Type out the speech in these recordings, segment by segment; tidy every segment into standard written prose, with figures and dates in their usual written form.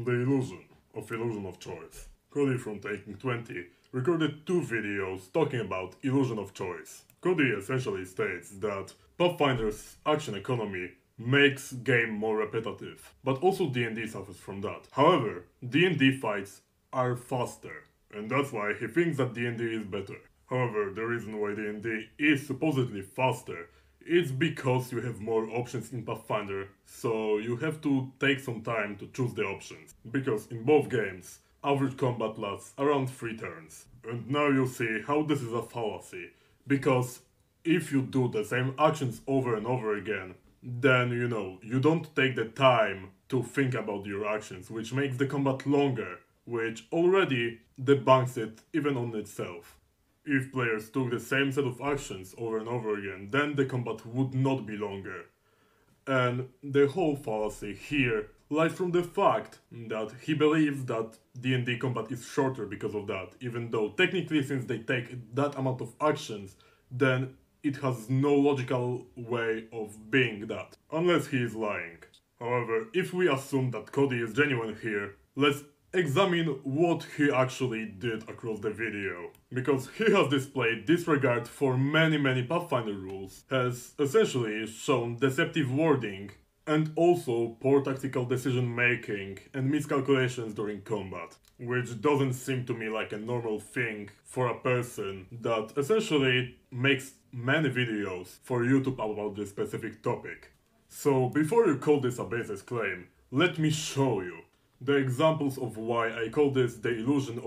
The illusion of choice. Cody from Taking 20 recorded 2 videos talking about illusion of choice. Cody essentially states that Pathfinder's action economy makes game more repetitive, but also D&D suffers from that. However, D&D fights are faster, and that's why he thinks that D&D is better. However, the reason why D&D is supposedly faster is because you have more options in Pathfinder, so you have to take some time to choose the options. Because in both games, average combat lasts around 3 turns. And now you'll see how this is a fallacy, because if you do the same actions over and over again, then you don't take the time to think about your actions, which makes the combat longer, which already debunks it even on itself. If players took the same set of actions over and over again, then the combat would not be longer. And the whole fallacy here lies from the fact that he believes that D&D combat is shorter because of that, even though technically since they take that amount of actions, then it has no logical way of being that, unless he is lying. However, if we assume that Cody is genuine here, let's examine what he actually did across the video. Because he has displayed disregard for many Pathfinder rules, has essentially shown deceptive wording, and also poor tactical decision making and miscalculations during combat. Which doesn't seem to me like a normal thing for a person that essentially makes many videos for YouTube about this specific topic. So before you call this a baseless claim, let me show you the examples of why I call this the illusion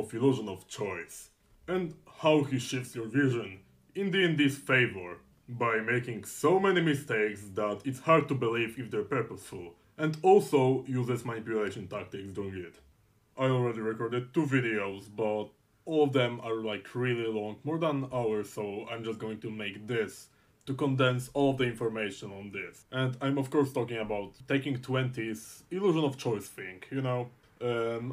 of choice, and how he shifts your vision in D&D's favor by making so many mistakes that it's hard to believe if they're purposeful, and also uses manipulation tactics during it. I already recorded 2 videos, but all of them are like really long, more than an hour, so I'm just going to make this to condense all the information on this. And I'm of course talking about Taking 20's illusion of choice thing,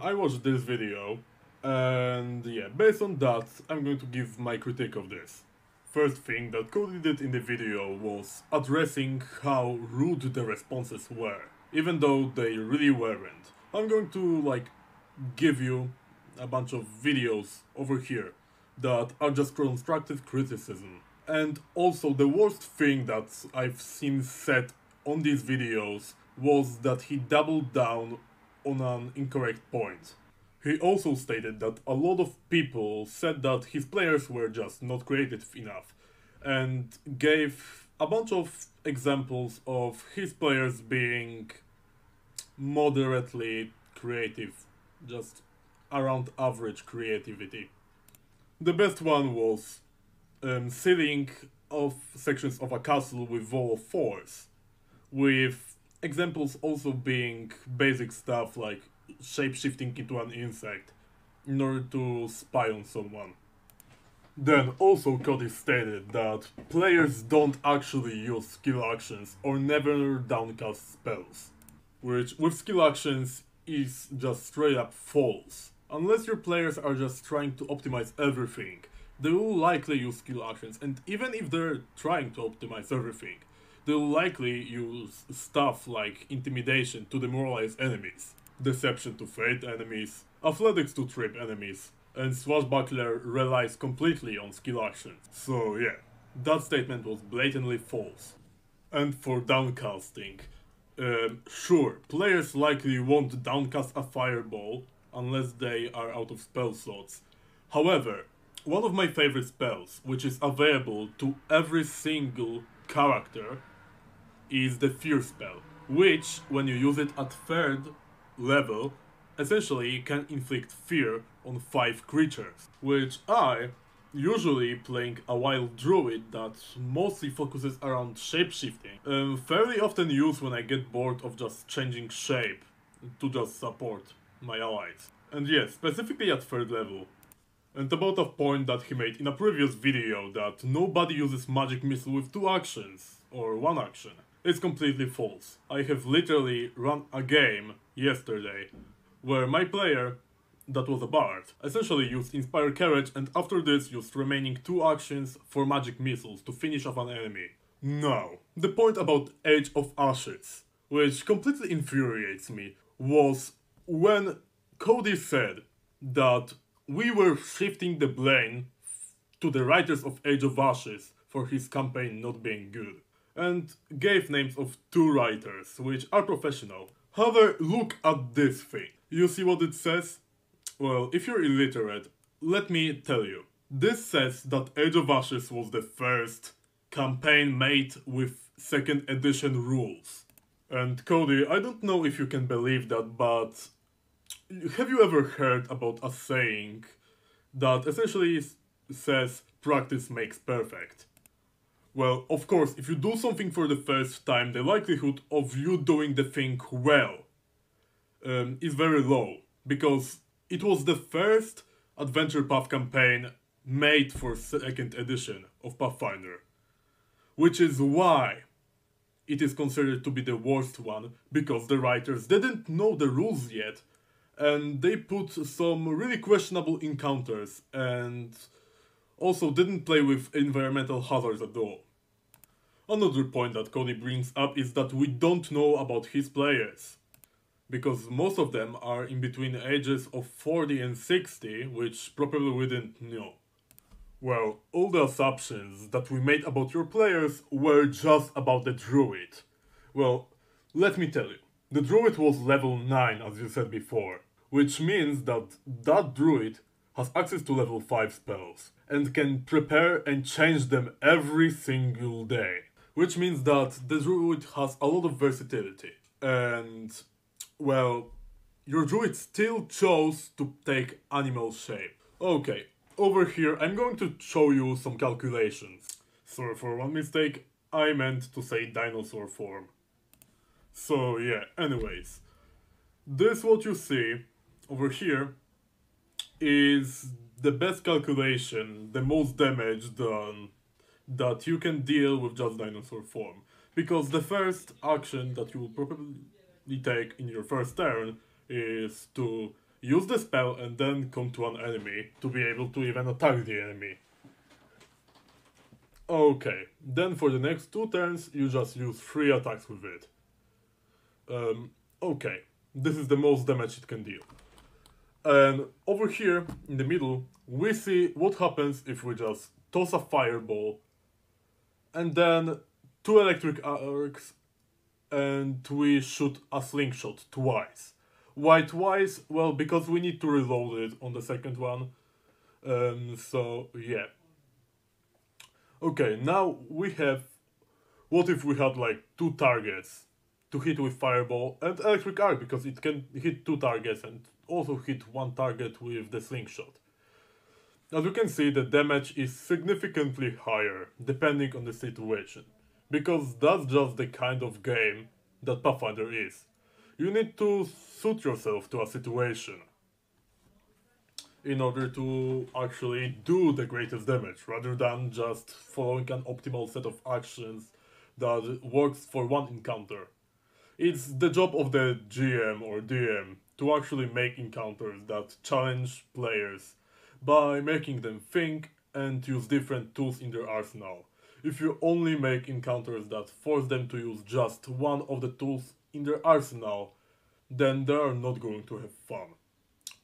I watched this video, and yeah, based on that, I'm going to give my critique of this. First thing that Cody did in the video was addressing how rude the responses were, even though they really weren't. I'm going to give you a bunch of videos over here that are just constructive criticism. And also the worst thing that I've seen said on these videos was that he doubled down on an incorrect point. He also stated that a lot of people said that his players were just not creative enough, and gave a bunch of examples of his players being moderately creative, just around average creativity. The best one was sealing of sections of a castle with wall of force, with examples also being basic stuff like shape-shifting into an insect in order to spy on someone. Then also Cody stated that players don't actually use skill actions or never downcast spells, which with skill actions is just straight up false. Unless your players are just trying to optimize everything, they will likely use skill actions, and even if they're trying to optimize everything, they'll likely use stuff like intimidation to demoralize enemies, deception to fade enemies, athletics to trip enemies, and swashbuckler relies completely on skill actions. So yeah, that statement was blatantly false. And for downcasting, sure, players likely won't downcast a fireball unless they are out of spell slots. However, one of my favorite spells, which is available to every single character, is the Fear spell, which, when you use it at 3rd level, essentially can inflict fear on 5 creatures, which I, usually playing a wild druid that mostly focuses around shape-shifting, fairly often use when I get bored of just changing shape to just support my allies. And yes, specifically at 3rd level. And about a point that he made in a previous video that nobody uses magic missile with 2 actions, or 1 action. It's completely false. I have literally run a game yesterday where my player, that was a bard, essentially used Inspire Courage and after this used remaining 2 actions for magic missiles to finish off an enemy. Now, the point about Age of Ashes, which completely infuriates me, was when Cody said that we were shifting the blame to the writers of Age of Ashes for his campaign not being good, and gave names of two writers, which are professional. However, look at this thing. You see what it says? Well, if you're illiterate, let me tell you. This says that Age of Ashes was the first campaign made with 2nd edition rules. And Cody, I don't know if you can believe that, but have you ever heard about a saying that essentially says practice makes perfect? Well, of course, if you do something for the first time, the likelihood of you doing the thing well is very low, because it was the first Adventure Path campaign made for 2nd edition of Pathfinder, which is why it is considered to be the worst one, because the writers didn't know the rules yet, and they put some really questionable encounters, and also didn't play with environmental hazards at all. Another point that Cody brings up is that we don't know about his players, because most of them are in between the ages of 40 and 60, which probably we didn't know. Well, all the assumptions that we made about your players were just about the druid. Well, let me tell you, the druid was level 9 as you said before, which means that that druid has access to level 5 spells and can prepare and change them every single day. Which means that the druid has a lot of versatility. And, well, your druid still chose to take animal shape. Okay, over here I'm going to show you some calculations. Sorry for one mistake, I meant to say dinosaur form. So yeah, anyways. This what you see over here is the best calculation, the most damage done that you can deal with just dinosaur form. Because the first action that you will probably take in your first turn is to use the spell and then come to an enemy to be able to even attack the enemy. Okay, then for the next 2 turns you just use 3 attacks with it. Okay, this is the most damage it can deal. And over here in the middle we see what happens if we just toss a fireball and then 2 electric arcs and we shoot a slingshot twice. Why twice? Well, because we need to reload it on the second one. So yeah. Okay, now we have, what if we had like 2 targets to hit with fireball and electric arc, because it can hit 2 targets and also hit 1 target with the slingshot. As you can see, the damage is significantly higher depending on the situation, because that's just the kind of game that Pathfinder is. You need to suit yourself to a situation in order to actually do the greatest damage, rather than just following an optimal set of actions that works for one encounter. It's the job of the GM or DM to actually make encounters that challenge players by making them think and use different tools in their arsenal. If you only make encounters that force them to use just one of the tools in their arsenal, then they are not going to have fun.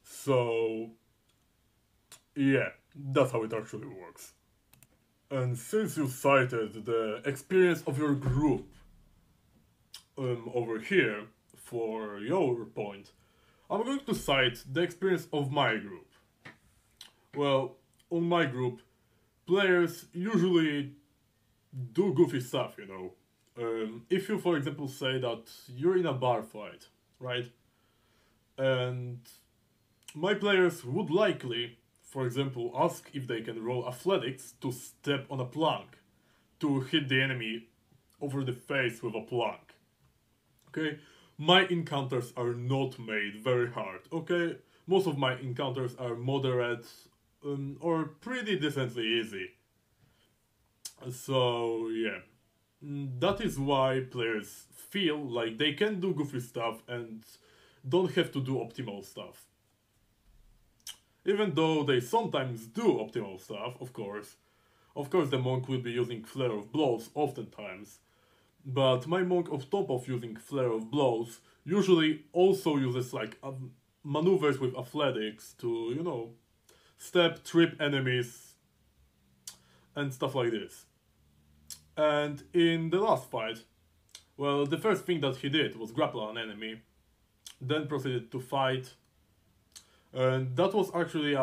So, yeah, that's how it actually works. And since you cited the experience of your group over here for your point, I'm going to cite the experience of my group. Well, on my group, players usually do goofy stuff, you know. If you, for example, say that you're in a bar fight, right? And my players would likely, for example, ask if they can roll athletics to step on a plank, to hit the enemy over the face with a plank. Okay? My encounters are not made very hard, okay? Most of my encounters are moderate or pretty decently easy. So, yeah. That is why players feel like they can do goofy stuff and don't have to do optimal stuff. Even though they sometimes do optimal stuff, of course. Of course the monk will be using Flare of Blows oftentimes. But my monk, on top of using Flare of Blows, usually also uses like maneuvers with athletics to, you know, step, trip enemies, and stuff like this. And in the last fight, well, the first thing that he did was grapple an enemy, then proceeded to fight, and that was actually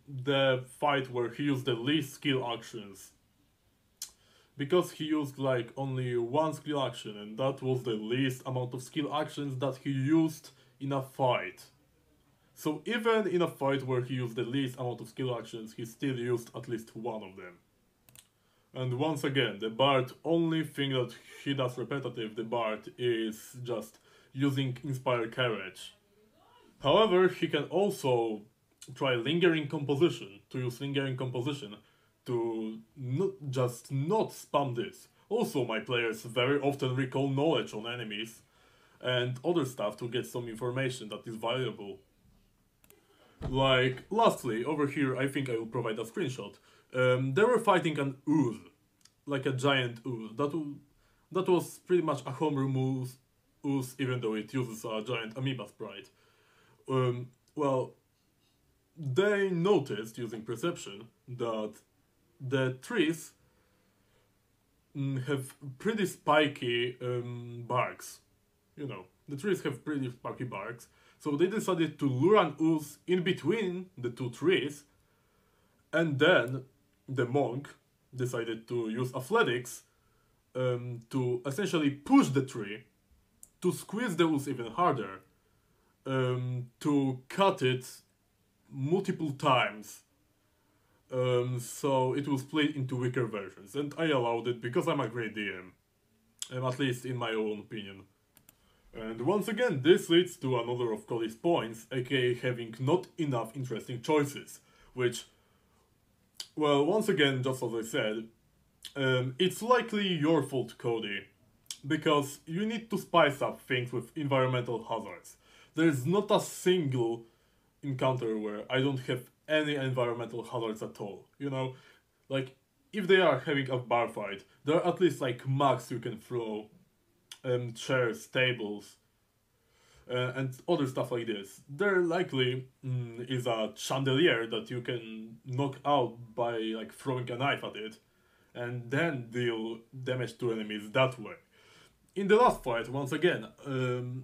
the fight where he used the least skill actions. Because he used like only one skill action, and that was the least amount of skill actions that he used in a fight. So even in a fight where he used the least amount of skill actions, he still used at least one of them. And once again, the Bard, only thing that he does repetitive, the Bard, is just using Inspire Courage. However, he can also try Lingering Composition, to use Lingering Composition to not spam this. Also, my players very often recall knowledge on enemies and other stuff to get some information that is valuable. Like, lastly, over here, I think I will provide a screenshot. They were fighting an ooze, like a giant ooze. That was pretty much a homebrew ooze, even though it uses a giant amoeba sprite. Well, they noticed, using perception, that the trees have pretty spiky barks. You know, the trees have pretty spiky barks. So they decided to lure an ooze in between the two trees, and then the monk decided to use athletics to essentially push the tree, to squeeze the ooze even harder, to cut it multiple times. So it will split into weaker versions, and I allowed it because I'm a great DM, at least in my own opinion. And once again, this leads to another of Cody's points, aka having not enough interesting choices, which, well, once again, just as I said, it's likely your fault, Cody, because you need to spice up things with environmental hazards. There's not a single encounter where I don't have any environmental hazards at all, you know? Like, if they are having a bar fight, there are at least like mags you can throw, chairs, tables, and other stuff like this. There likely is a chandelier that you can knock out by like throwing a knife at it, and then deal damage to enemies that way. In the last fight, once again,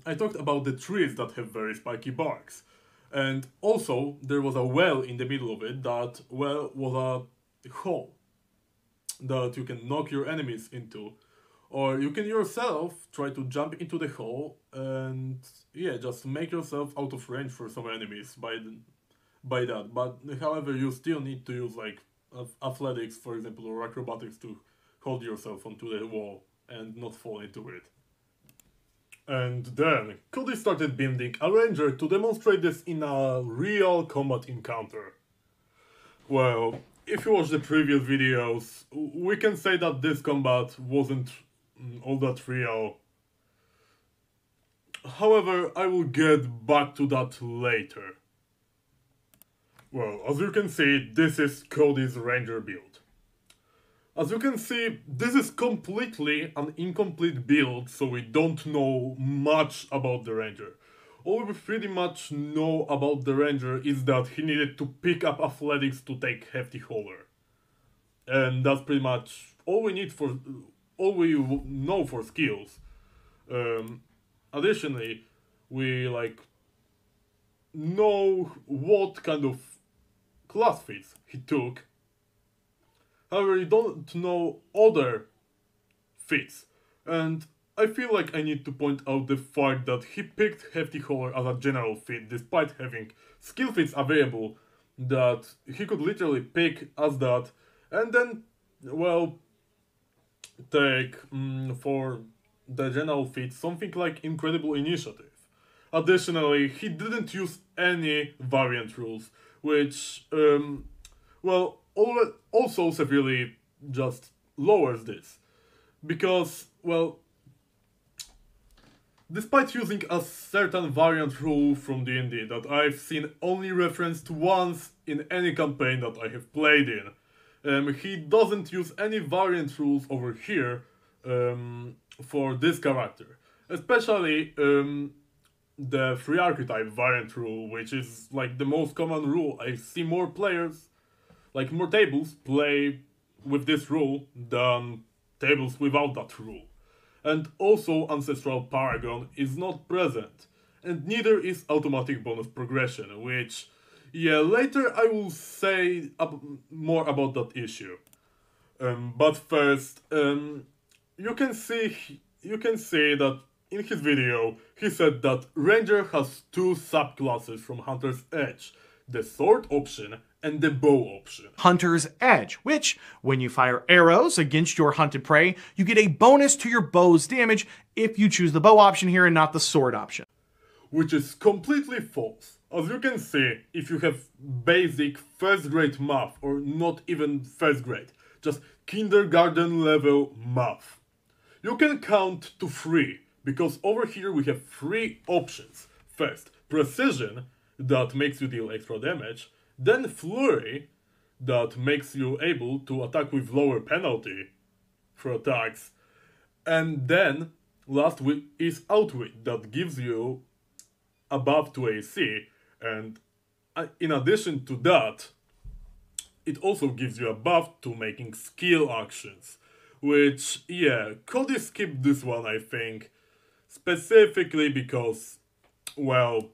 I talked about the trees that have very spiky barks. And also, there was a well in the middle of it that, well, was a hole that you can knock your enemies into. Or you can yourself try to jump into the hole and, yeah, just make yourself out of range for some enemies by that. But, however, you still need to use, like, athletics, for example, or acrobatics to hold yourself onto the wall and not fall into it. And then, Cody started building a ranger to demonstrate this in a real combat encounter. Well, if you watch the previous videos, we can say that this combat wasn't all that real. However, I will get back to that later. Well, as you can see, this is Cody's ranger build. As you can see, this is completely an incomplete build, so we don't know much about the ranger. All we pretty much know about the ranger is that he needed to pick up athletics to take hefty hauler. And that's pretty much all we know for skills. Additionally, we know what kind of class feats he took. However, you don't know other feats, and I feel like I need to point out the fact that he picked Hefty Hauler as a general feat despite having skill feats available that he could literally pick as that, and then, well, take for the general feat something like Incredible Initiative. Additionally, he didn't use any variant rules, which, well, also severely just lowers this. Because, well, despite using a certain variant rule from D&D that I've seen only referenced once in any campaign that I have played in, he doesn't use any variant rules over here for this character. Especially the 3 archetype variant rule, which is like the most common rule. I see more players, like more tables, play with this rule than tables without that rule. And also Ancestral Paragon is not present, and neither is automatic bonus progression, which, yeah, later I will say more about that issue. But first, you can see that in his video he said that Ranger has 2 subclasses from Hunter's Edge, the sword option and the bow option. Hunter's Edge, which, when you fire arrows against your hunted prey, you get a bonus to your bow's damage if you choose the bow option here and not the sword option. Which is completely false. As you can see, if you have basic first grade math, or not even first grade, just kindergarten level math, you can count to 3, because over here we have 3 options. First, Precision, that makes you deal extra damage, then Flurry, that makes you able to attack with lower penalty for attacks, and then last is Outwit, that gives you a buff to AC, and in addition to that, it also gives you a buff to making skill actions, which, yeah, Cody skipped this one, I think, specifically because, well,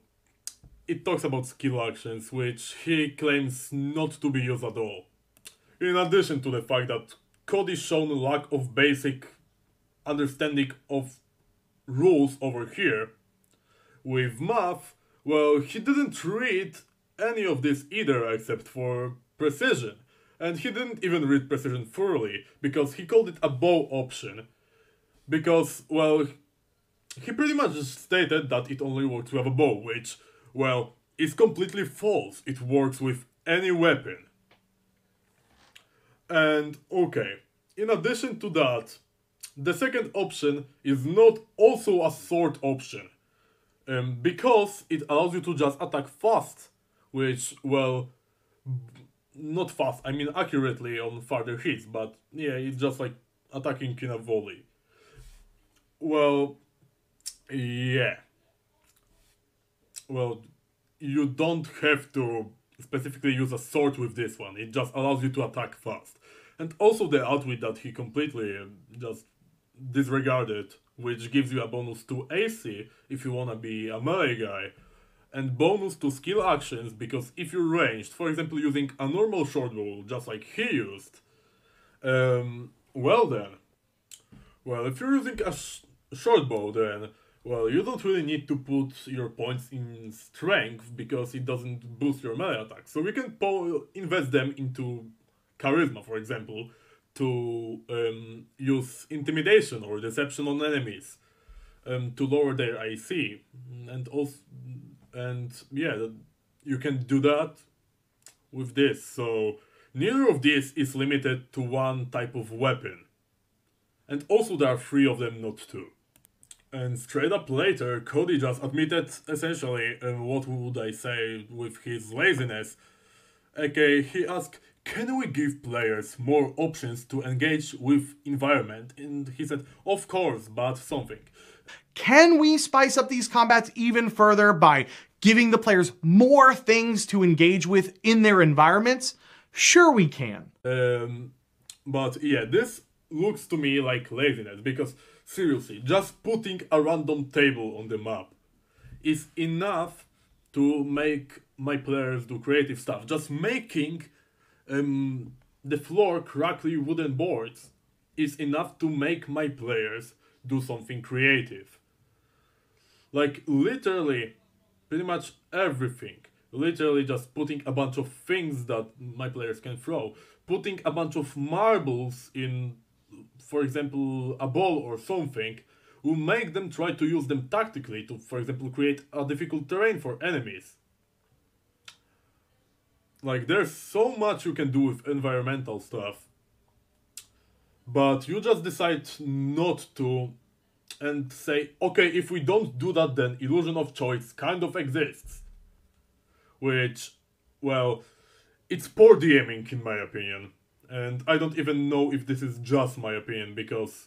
it talks about skill actions, which he claims not to be used at all. In addition to the fact that Cody's shown a lack of basic understanding of rules over here, with math, well, he didn't read any of this either except for Precision. And he didn't even read Precision thoroughly, because he called it a bow option. Because, well, he pretty much just stated that it only works with a bow, which, well, is completely false. It works with any weapon. And, okay, in addition to that, the second option is not also a sword option. Because it allows you to just attack fast, which, well, not fast, I mean accurately on farther hits, but yeah, it's just like attacking in a volley. Well, yeah. Well, you don't have to specifically use a sword with this one, it just allows you to attack fast. And also the outwit that he completely just disregarded, which gives you a bonus to AC if you wanna be a melee guy, and bonus to skill actions, because if you're ranged, for example using a normal short bow, just like he used, well then, well, if you're using a short bow, then, well, you don't really need to put your points in strength, because it doesn't boost your melee attack, so we can invest them into charisma, for example, to use intimidation or deception on enemies, to lower their AC, and also, and yeah, you can do that with this. So neither of these is limited to one type of weapon, and also there are 3 of them, not 2. And straight up later, Cody just admitted essentially, what would I say, with his laziness. Okay, he asked, can we give players more options to engage with environment? And he said, of course, but something. Can we spice up these combats even further by giving the players more things to engage with in their environments? Sure we can. But yeah, this looks to me like laziness, because seriously, just putting a random table on the map is enough to make my players do creative stuff. Just making the floor crackly wooden boards is enough to make my players do something creative. Like literally, pretty much everything. Literally just putting a bunch of things that my players can throw. Putting a bunch of marbles in, for example, a ball or something, will make them try to use them tactically to, for example, create a difficult terrain for enemies. Like, there's so much you can do with environmental stuff, but you just decide not to, and say, okay, if we don't do that, then illusion of choice kind of exists. Which, well, it's poor DMing in my opinion, and I don't even know if this is just my opinion, because,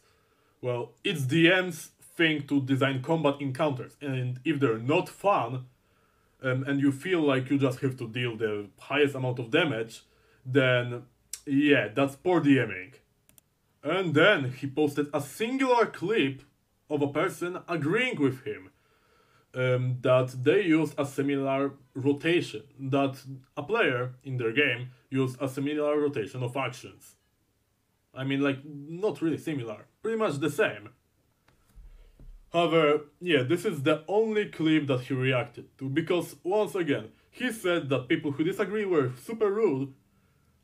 Well, it's DM's thing to design combat encounters, and if they're not fun, and you feel like you just have to deal the highest amount of damage, then yeah, that's poor DMing. And then he posted a singular clip of a person agreeing with him that they used a similar rotation, that a player in their game used a similar rotation of actions. I mean, like, not really similar, pretty much the same. However, yeah, this is the only clip that he reacted to, because once again, he said that people who disagree were super rude.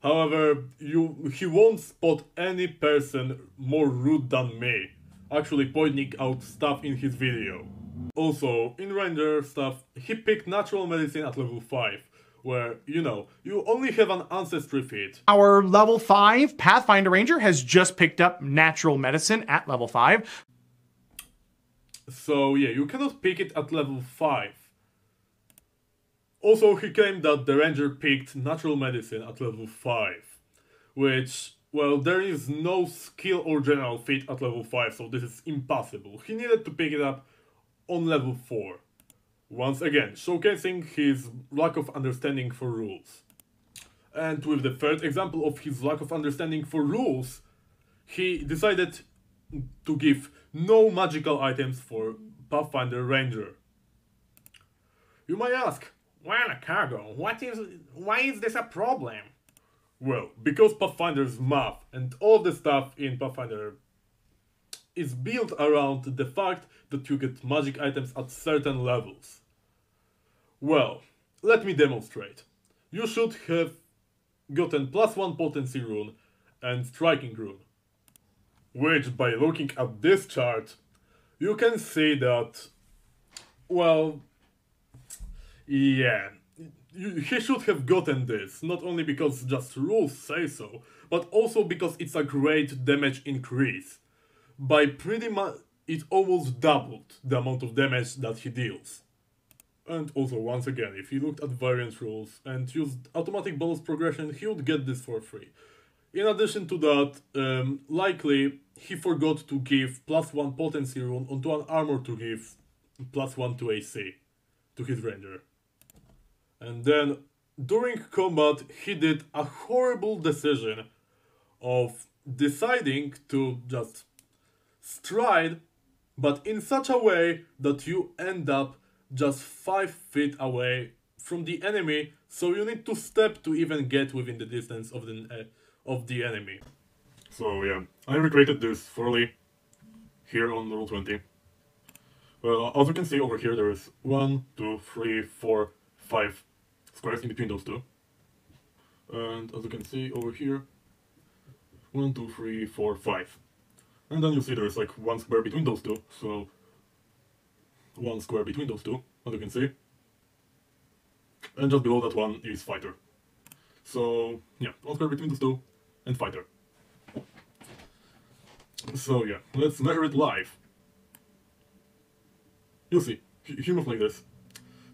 However, he won't spot any person more rude than me, actually pointing out stuff in his video. Also, in Ranger stuff, he picked Natural Medicine at level 5, where, you only have an Ancestry feat. Our level 5 Pathfinder Ranger has just picked up Natural Medicine at level 5. So yeah, you cannot pick it at level 5. Also, he claimed that the Ranger picked Natural Medicine at level 5, which, well, there is no skill or general feat at level 5, so this is impossible. He needed to pick it up on level 4. Once again, showcasing his lack of understanding for rules. And with the third example of his lack of understanding for rules, he decided to give no magical items for Pathfinder Ranger. You might ask, well, Cargo, why is this a problem? Well, because Pathfinder's math and all the stuff in Pathfinder is built around the fact that you get magic items at certain levels. Well, let me demonstrate. You should have gotten +1 potency rune and striking rune, which by looking at this chart, you can see that, well, yeah, he should have gotten this, not only because just rules say so, but also because it's a great damage increase. By pretty much, it almost doubled the amount of damage that he deals. And also, once again, if he looked at variance rules and used automatic bonus progression, he would get this for free. In addition to that, likely he forgot to give +1 potency rune onto an armor to give +1 to AC to his ranger. And then, during combat, he did a horrible decision of deciding to just stride, but in such a way that you end up just 5 feet away from the enemy, so you need to step to even get within the distance of the enemy. So yeah, I recreated this thoroughly here on level 20. Well, as you can see over here, there is 1, 2, 3, 4, 5 squares in between those two. And as you can see over here, 1, 2, 3, 4, 5. And then you see there's like 1 square between those two, so 1 square between those two, as you can see. And just below that one is fighter. So yeah, 1 square between those two and fighter. So yeah, let's measure it live. You'll see, he moves like this.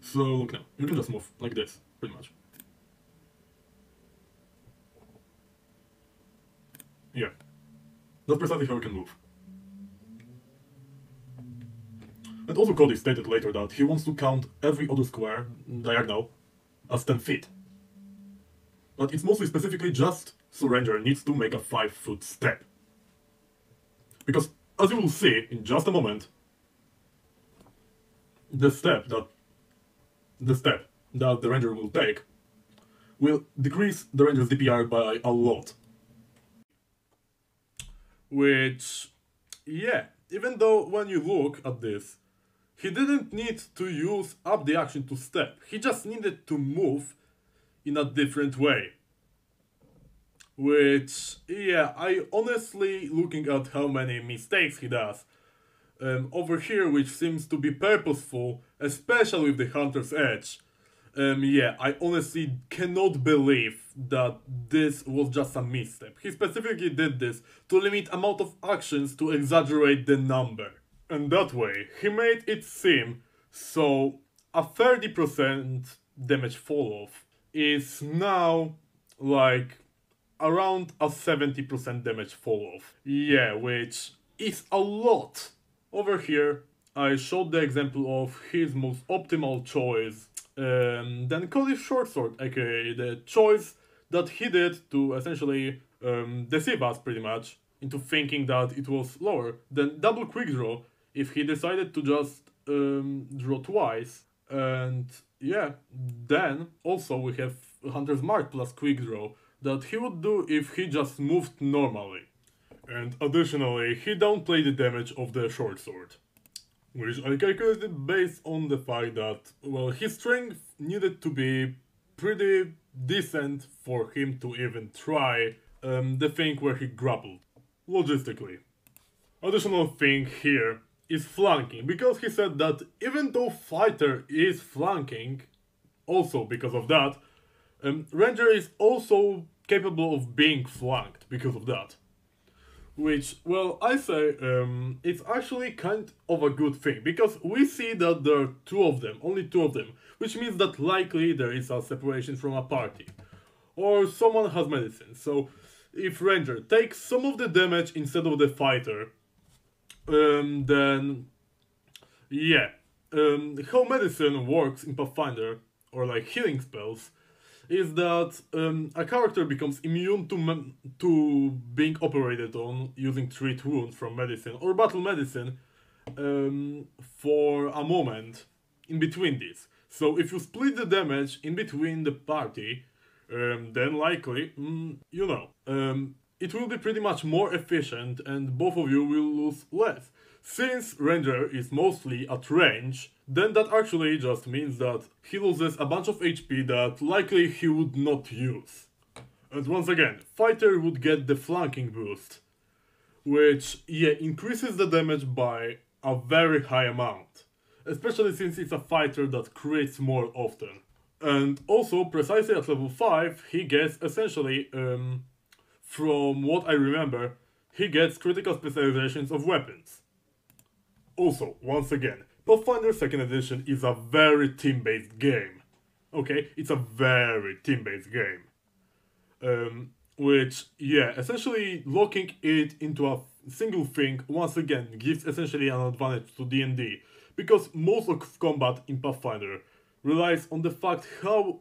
So look now, you can just move like this, pretty much. Yeah, that's precisely how you can move. And also Cody stated later that he wants to count every other square, diagonal, as 10 feet. But it's mostly specifically just so Ranger needs to make a 5-foot step. Because, as you will see in just a moment, the step that the Ranger will take will decrease the Ranger's DPR by a lot. Which, yeah, even though when you look at this, he didn't need to use up the action to step, he just needed to move in a different way. Which, yeah, I honestly, looking at how many mistakes he does over here, which seems to be purposeful, especially with the Hunter's Edge, yeah, I honestly cannot believe that this was just a misstep. He specifically did this to limit amount of actions to exaggerate the number. And that way, he made it seem so a 30% damage fall off is now like around a 70% damage fall off. Yeah, which is a lot. Over here, I showed the example of his most optimal choice, then Cody's short sword, aka the choice that he did to essentially deceive us pretty much into thinking that it was lower, then double quick draw if he decided to just draw twice, and yeah, then also we have Hunter's Mark plus quick draw that he would do if he just moved normally. And additionally, he downplayed the damage of the short sword, which I calculated based on the fact that, well, his strength needed to be pretty decent for him to even try the thing where he grappled, logistically. Additional thing here is flanking, because he said that even though fighter is flanking, also because of that, ranger is also capable of being flanked because of that. Which, well, I say it's actually kind of a good thing, because we see that there are two of them, only two of them, which means that likely there is a separation from a party. Or someone has medicine, so if ranger takes some of the damage instead of the fighter, then yeah, how medicine works in Pathfinder, or like healing spells, is that a character becomes immune to being operated on using treat wounds from medicine or battle medicine for a moment in between these. So if you split the damage in between the party, then likely, it will be pretty much more efficient and both of you will lose less. Since Ranger is mostly at range, then that actually just means that he loses a bunch of HP that likely he would not use. And once again, Fighter would get the flanking boost, which, yeah, increases the damage by a very high amount. Especially since it's a fighter that crits more often. And also, precisely at level 5, he gets essentially, from what I remember, he gets critical specializations of weapons. Also, once again, Pathfinder 2nd Edition is a very team-based game. Okay, it's a very team-based game. Which, yeah, essentially locking it into a single thing, once again, gives essentially an advantage to D&D. Because most of combat in Pathfinder relies on the fact how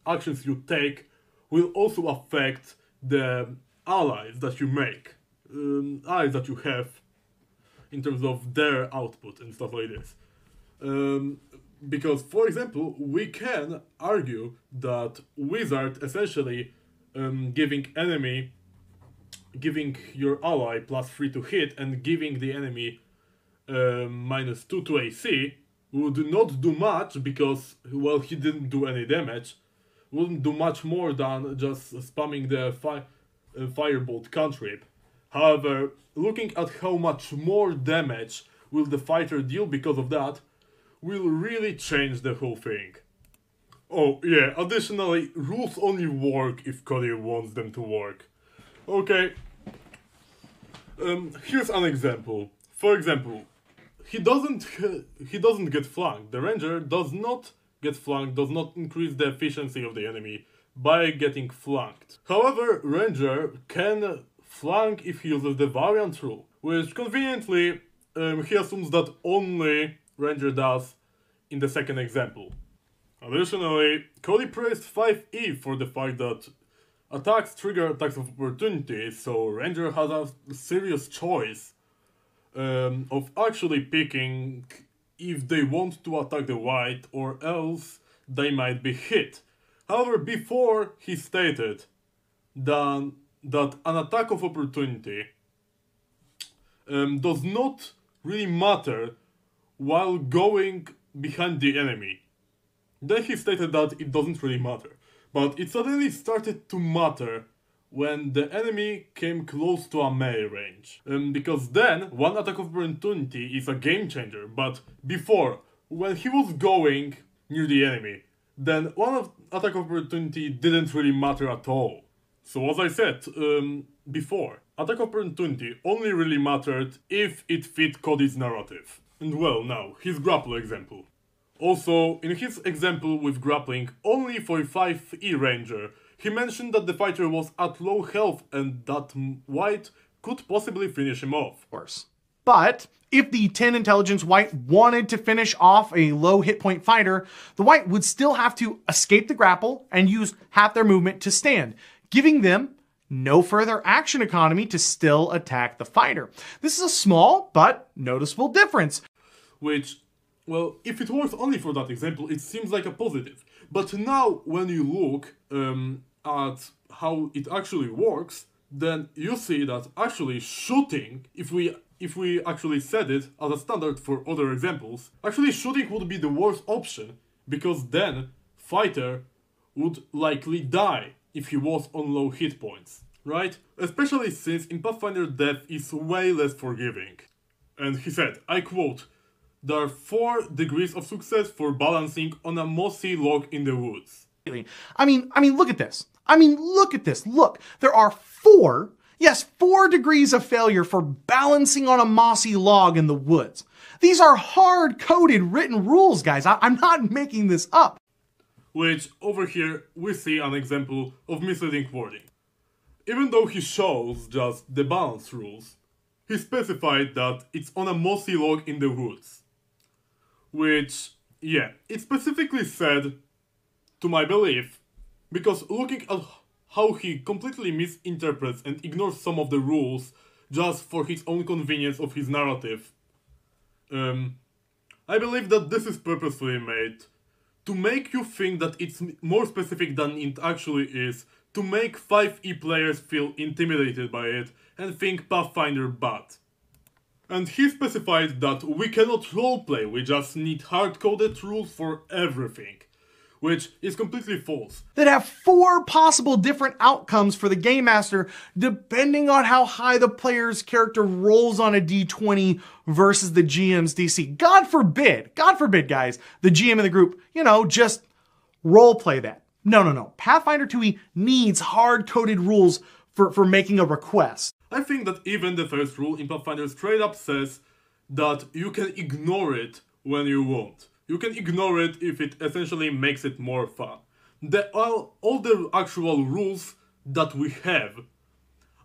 actions you take will also affect the allies that you make, allies that you have in terms of their output and stuff like this. Because, for example, we can argue that Wizard essentially giving your ally +3 to hit and giving the enemy -2 to AC would not do much because, well, he didn't do any damage. Wouldn't do much more than just spamming the firebolt cantrip. However, looking at how much more damage will the fighter deal because of that, will really change the whole thing. Oh yeah, additionally, rules only work if Cody wants them to work. Okay, here's an example. For example, he doesn't get flanked. The ranger does not get flanked, does not increase the efficiency of the enemy by getting flanked. However, ranger can flank if he uses the variant rule, which conveniently he assumes that only ranger does in the second example. Additionally, Cody praised 5e for the fact that attacks trigger attacks of opportunity, so ranger has a serious choice of actually picking if they want to attack the white or else they might be hit. However, before he stated that an attack of opportunity does not really matter while going behind the enemy. Then he stated that it doesn't really matter, but it suddenly started to matter when the enemy came close to a melee range. Because then, one attack of opportunity is a game changer, but before, when he was going near the enemy, then one attack of opportunity didn't really matter at all. So as I said before, attack of opportunity only really mattered if it fit Cody's narrative. And well, now, his grapple example. Also, in his example with grappling only for 5e ranger, he mentioned that the fighter was at low health and that white could possibly finish him off. Of course. But if the 10 intelligence white wanted to finish off a low hit point fighter, the white would still have to escape the grapple and use half their movement to stand, giving them no further action economy to still attack the fighter. This is a small but noticeable difference. Which, well, if it works only for that example, it seems like a positive. But now, when you look at how it actually works, then you see that actually shooting, if we actually set it as a standard for other examples, actually shooting would be the worst option, because then fighter would likely die if he was on low hit points, right? Especially since in Pathfinder death is way less forgiving. And he said, I quote, "There are 4 degrees of success for balancing on a mossy log in the woods." I mean, look at this. Look at this. Look, there are 4 degrees of failure for balancing on a mossy log in the woods. These are hard-coded written rules, guys. I'm not making this up. Which, over here, we see an example of misleading wording. Even though he shows just the balance rules, he specified that it's on a mossy log in the woods. Which, yeah, it specifically said, to my belief, because looking at how he completely misinterprets and ignores some of the rules just for his own convenience of his narrative, I believe that this is purposefully made to make you think that it's more specific than it actually is, to make 5e players feel intimidated by it and think Pathfinder bad. And he specified that we cannot roleplay, we just need hard-coded rules for everything, which is completely false. That have 4 possible different outcomes for the Game Master depending on how high the player's character rolls on a d20 versus the GM's DC. God forbid, guys, the GM in the group, just roleplay that. No. Pathfinder 2e needs hard-coded rules for making a request. I think that even the first rule in Pathfinder straight up says that you can ignore it when you want. You can ignore it if it essentially makes it more fun. All the actual rules that we have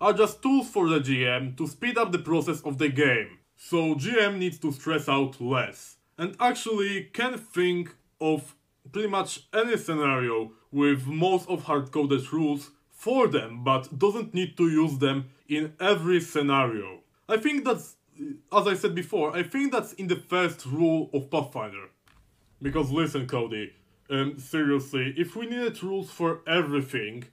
are just tools for the GM to speed up the process of the game. So GM needs to stress out less and actually can think of pretty much any scenario with most of hard-coded rules for them, but doesn't need to use them in every scenario. I think that's, as I said before, I think that's in the first rule of Pathfinder. Because listen, Cody, seriously, if we needed rules for everything,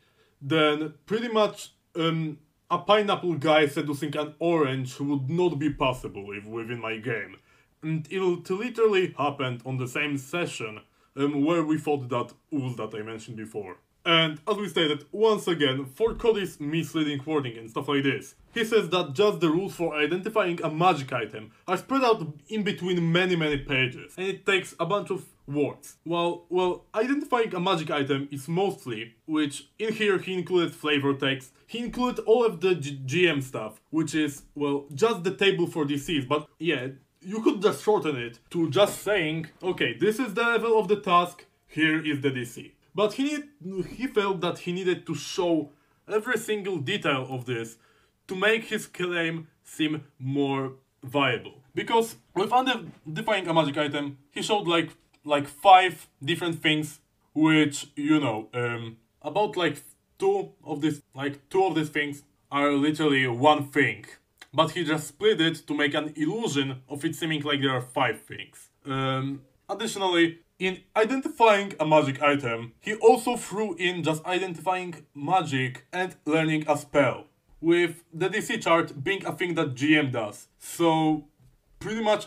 then pretty much a pineapple guy seducing an orange would not be possible within my game. And it literally happened on the same session where we fought that ooze that I mentioned before. And as we stated, once again, for Cody's misleading wording and stuff like this, he says that just the rules for identifying a magic item are spread out in between many pages, and it takes a bunch of words. Well, identifying a magic item is mostly, which in here he included flavor text, he included all of the GM stuff, which is, well, just the table for DCs, but yeah, you could just shorten it to just saying, okay, this is the level of the task, here is the DC. But he felt that he needed to show every single detail of this to make his claim seem more viable. Because with identifying a magic item, he showed like 5 different things, which, about like two of these things are literally one thing. But he just split it to make an illusion of it seeming like there are 5 things. Additionally, in identifying a magic item, he also threw in just identifying magic and learning a spell, with the DC chart being a thing that GM does. So, pretty much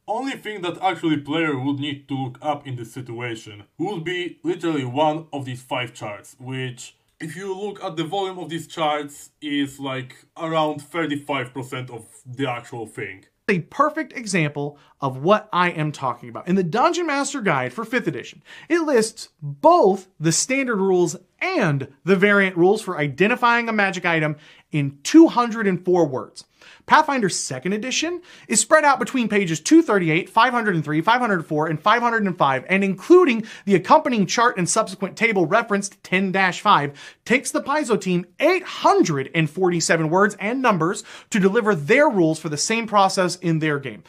only thing that actually player would need to look up in this situation would be literally one of these 5 charts, which, if you look at the volume of these charts, is like around 35% of the actual thing. A perfect example of what I am talking about. In the Dungeon Master Guide for 5th edition, it lists both the standard rules and the variant rules for identifying a magic item in 204 words. Pathfinder 2nd edition is spread out between pages 238, 503, 504, and 505, and including the accompanying chart and subsequent table referenced 10-5, takes the Paizo team 847 words and numbers to deliver their rules for the same process in their game.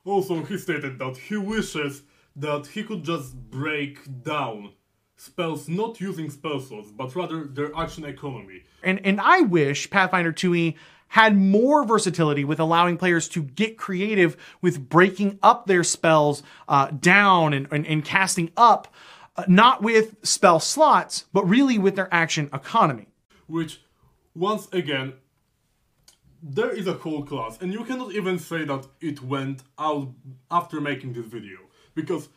Also, he stated that he wishes that he could just break down spells not using spell slots, but rather their action economy. And I wish Pathfinder 2e had more versatility with allowing players to get creative with breaking up their spells down and casting up, not with spell slots, but really with their action economy. Which, once again, there is a whole class, and you cannot even say that it went out after making this video, because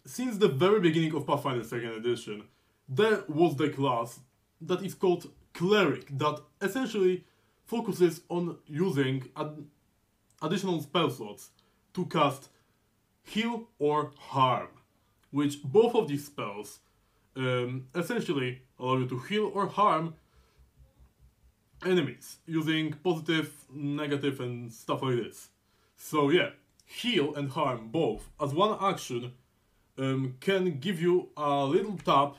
since the very beginning of Pathfinder 2nd edition, there was the class that is called Cleric, that essentially focuses on using additional spell slots to cast Heal or Harm, which both of these spells essentially allow you to heal or harm enemies using positive, negative, and stuff like this. So yeah, heal and harm both as one action can give you a little tap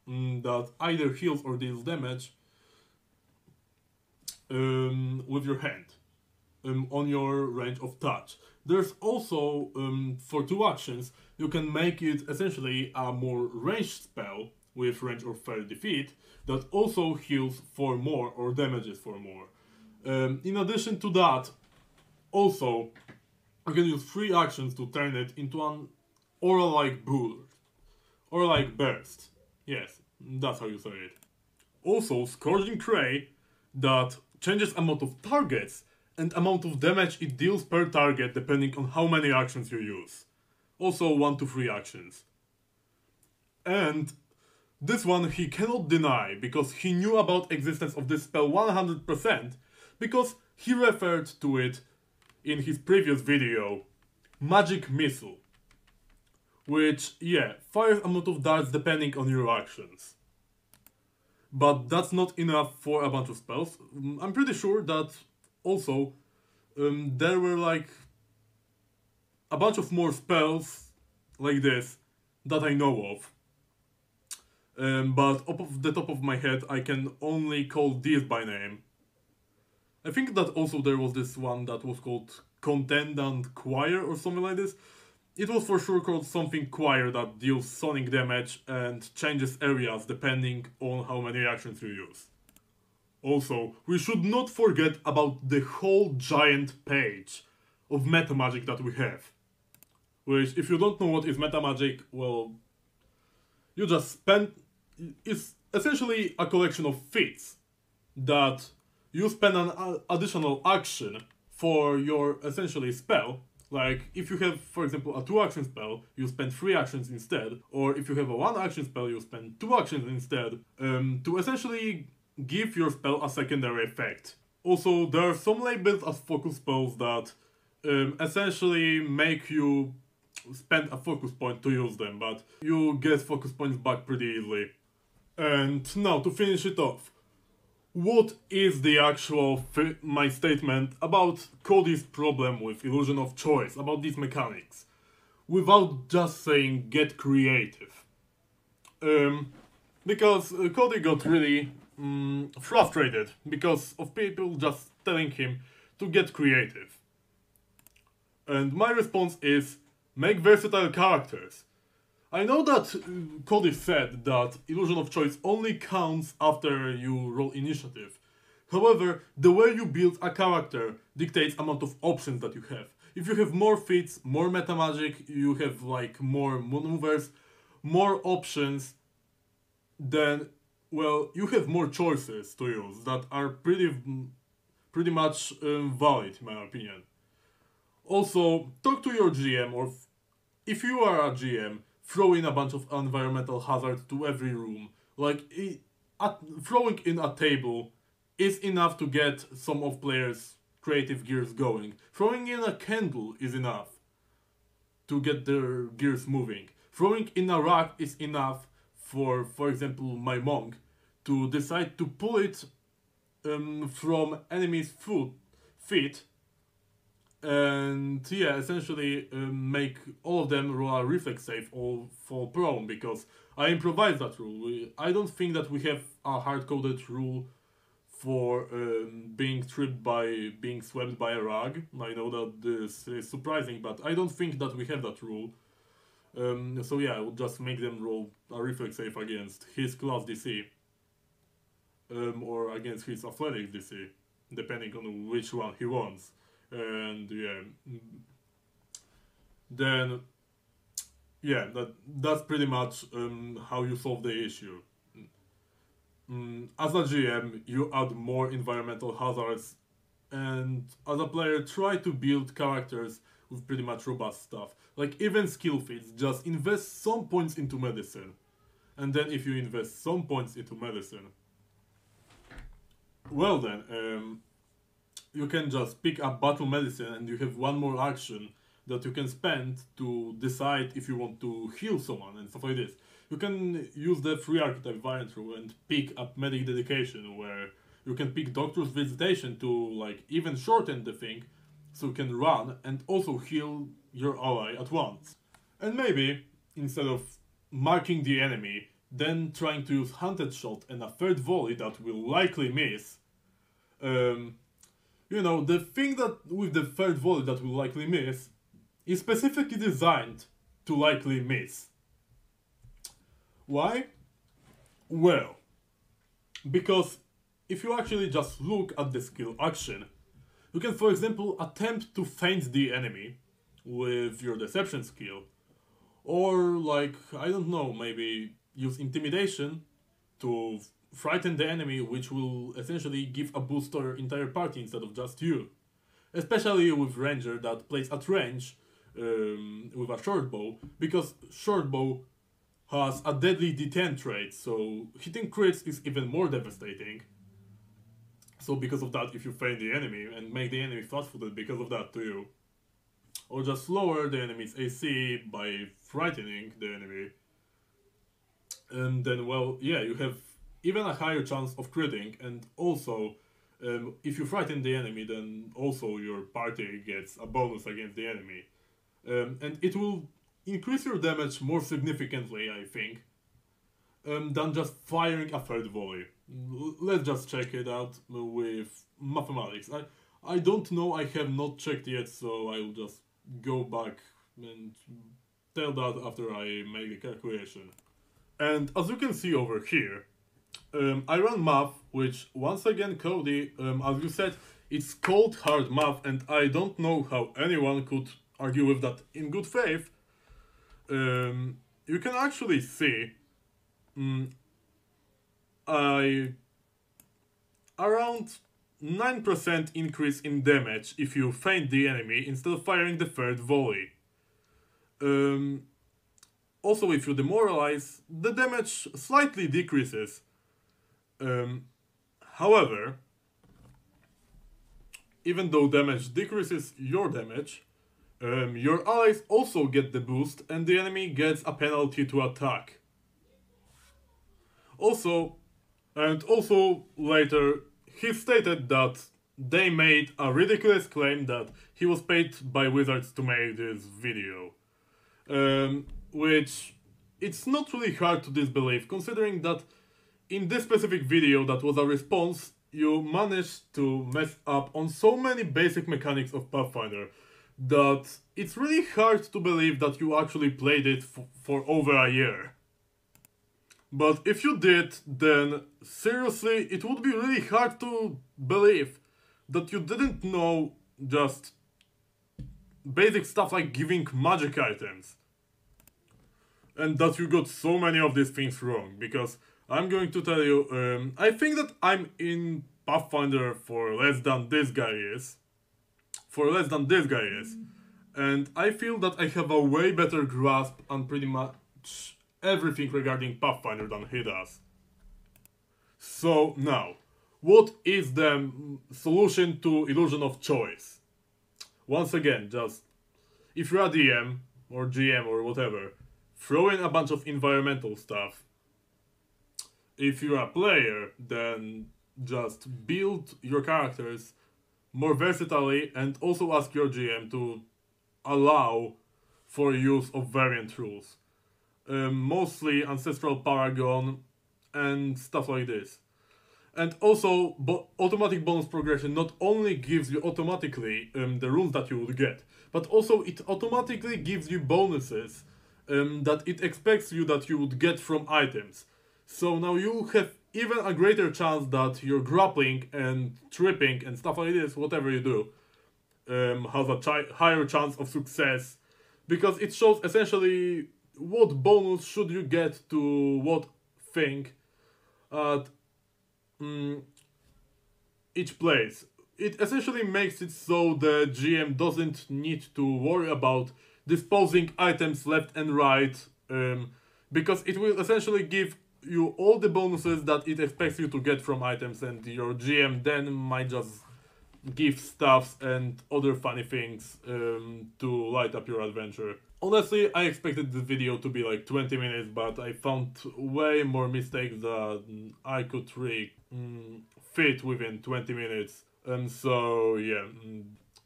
that either heals or deals damage with your hand on your range of touch. There's also, for two actions, you can make it essentially a more ranged spell with range or 30 feet that also heals for more or damages for more. In addition to that, also, you can use 3 actions to turn it into an aura-like bullet, or like burst. Yes, that's how you say it. Also, Scourging Ray that changes amount of targets and amount of damage it deals per target depending on how many actions you use. Also 1 to 3 actions. And this one he cannot deny because he knew about existence of this spell 100% because he referred to it in his previous video, Magic Missile, which, yeah, fires amount of darts depending on your actions. But that's not enough for a bunch of spells. I'm pretty sure that also there were like a bunch of more spells like this that I know of. But off the top of my head I can only call these by name. I think that also there was this one that was called Contendant Choir or something like this. It was for sure called something Choir that deals sonic damage and changes areas depending on how many actions you use. Also, we should not forget about the whole giant page of meta magic that we have. Which, if you don't know what is meta magic, well, you just spend... It's essentially a collection of feats that you spend an additional action for your essentially spell. Like, if you have, for example, a 2-action spell, you spend 3 actions instead, or if you have a 1-action spell, you spend 2 actions instead, to essentially give your spell a secondary effect. Also, there are some labels as focus spells that essentially make you spend a focus point to use them, but you get focus points back pretty easily. And now, to finish it off, what is the actual my statement about Cody's problem with illusion of choice, about these mechanics, without just saying get creative? Because Cody got really frustrated because of people just telling him to get creative. And my response is, make versatile characters. I know that Cody said that illusion of choice only counts after you roll initiative. However, the way you build a character dictates amount of options that you have. If you have more feats, more meta magic, you have like more maneuvers, more options, then, well, you have more choices to use that are pretty much valid in my opinion. Also, talk to your GM, or if you are a GM, throw in a bunch of environmental hazards to every room. Like, throwing in a table is enough to get some of players' creative gears going. Throwing in a candle is enough to get their gears moving. Throwing in a rack is enough for example, my monk to decide to pull it from enemies' feet, and yeah, essentially make all of them roll a reflex save or fall prone, because I improvised that rule. I don't think that we have a hard-coded rule for being tripped by being swept by a rug. I know that this is surprising, but I don't think that we have that rule. So yeah, I would just make them roll a reflex save against his class DC, or against his athletics DC, depending on which one he wants. And yeah, then yeah, that's pretty much how you solve the issue. As a GM, you add more environmental hazards, and as a player, try to build characters with pretty much robust stuff. Like even skill feats, just invest some points into medicine. And then if you invest some points into medicine, well then, you can just pick up battle medicine and you have one more action that you can spend to decide if you want to heal someone and stuff like this. You can use the free archetype variant rule and pick up medic dedication, where you can pick doctor's visitation to like even shorten the thing, so you can run and also heal your ally at once. And maybe instead of marking the enemy, then trying to use hunted shot and a third volley that will likely miss. You know, the thing that with the third volley that will likely miss is specifically designed to likely miss. Why? Well, because if you actually just look at the skill action, you can, for example, attempt to feint the enemy with your deception skill, or like, I don't know, maybe use intimidation to frighten the enemy, which will essentially give a boost to your entire party instead of just you. Especially with ranger that plays at range with a short bow, because short bow has a deadly D10 trait, so hitting crits is even more devastating. So because of that, if you feint the enemy and make the enemy flat-footed because of that too, or just lower the enemy's AC by frightening the enemy, and then, well, yeah, you have even a higher chance of critting, and also, if you frighten the enemy, then also your party gets a bonus against the enemy. And it will increase your damage more significantly, I think, than just firing a third volley. Let's just check it out with mathematics. I don't know, I have not checked yet, so I will just go back and tell that after I make the calculation. And as you can see over here, I run math, which once again, Cody, as you said, it's called hard math, and I don't know how anyone could argue with that in good faith. You can actually see around 9% increase in damage if you feint the enemy instead of firing the third volley. Also, if you demoralize, the damage slightly decreases. However, even though damage decreases your damage, your allies also get the boost and the enemy gets a penalty to attack. Also later, he stated that they made a ridiculous claim that he was paid by Wizards to make this video. Which, it's not really hard to disbelieve, considering that in this specific video that was a response, you managed to mess up on so many basic mechanics of Pathfinder that it's really hard to believe that you actually played it for over a year. But if you did, then seriously, it would be really hard to believe that you didn't know just basic stuff like giving magic items. And that you got so many of these things wrong, because I'm going to tell you, I think that I'm in Pathfinder for less than this guy is. And I feel that I have a way better grasp on pretty much everything regarding Pathfinder than he does. So now, what is the solution to illusion of choice? Once again, just if you're a DM or GM or whatever, throw in a bunch of environmental stuff. If you're a player, then just build your characters more versatilely and also ask your GM to allow for use of variant rules. Mostly Ancestral Paragon and stuff like this. And also, automatic bonus progression not only gives you automatically the runes that you would get, but also it automatically gives you bonuses that it expects you that you would get from items. So now you have even a greater chance that your grappling and tripping and stuff like this, whatever you do, has a higher chance of success, because it shows essentially what bonus should you get to what thing at each place. It essentially makes it so the GM doesn't need to worry about disposing items left and right, because it will essentially give you all the bonuses that it expects you to get from items, and your GM then might just give stuffs and other funny things to light up your adventure. Honestly, I expected this video to be like 20 minutes, but I found way more mistakes than I could really fit within 20 minutes. And so, yeah.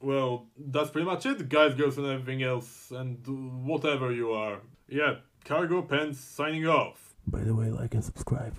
Well, that's pretty much it, guys, girls, and everything else, and whatever you are. Yeah, Cargo Pants signing off. By the way, like and subscribe.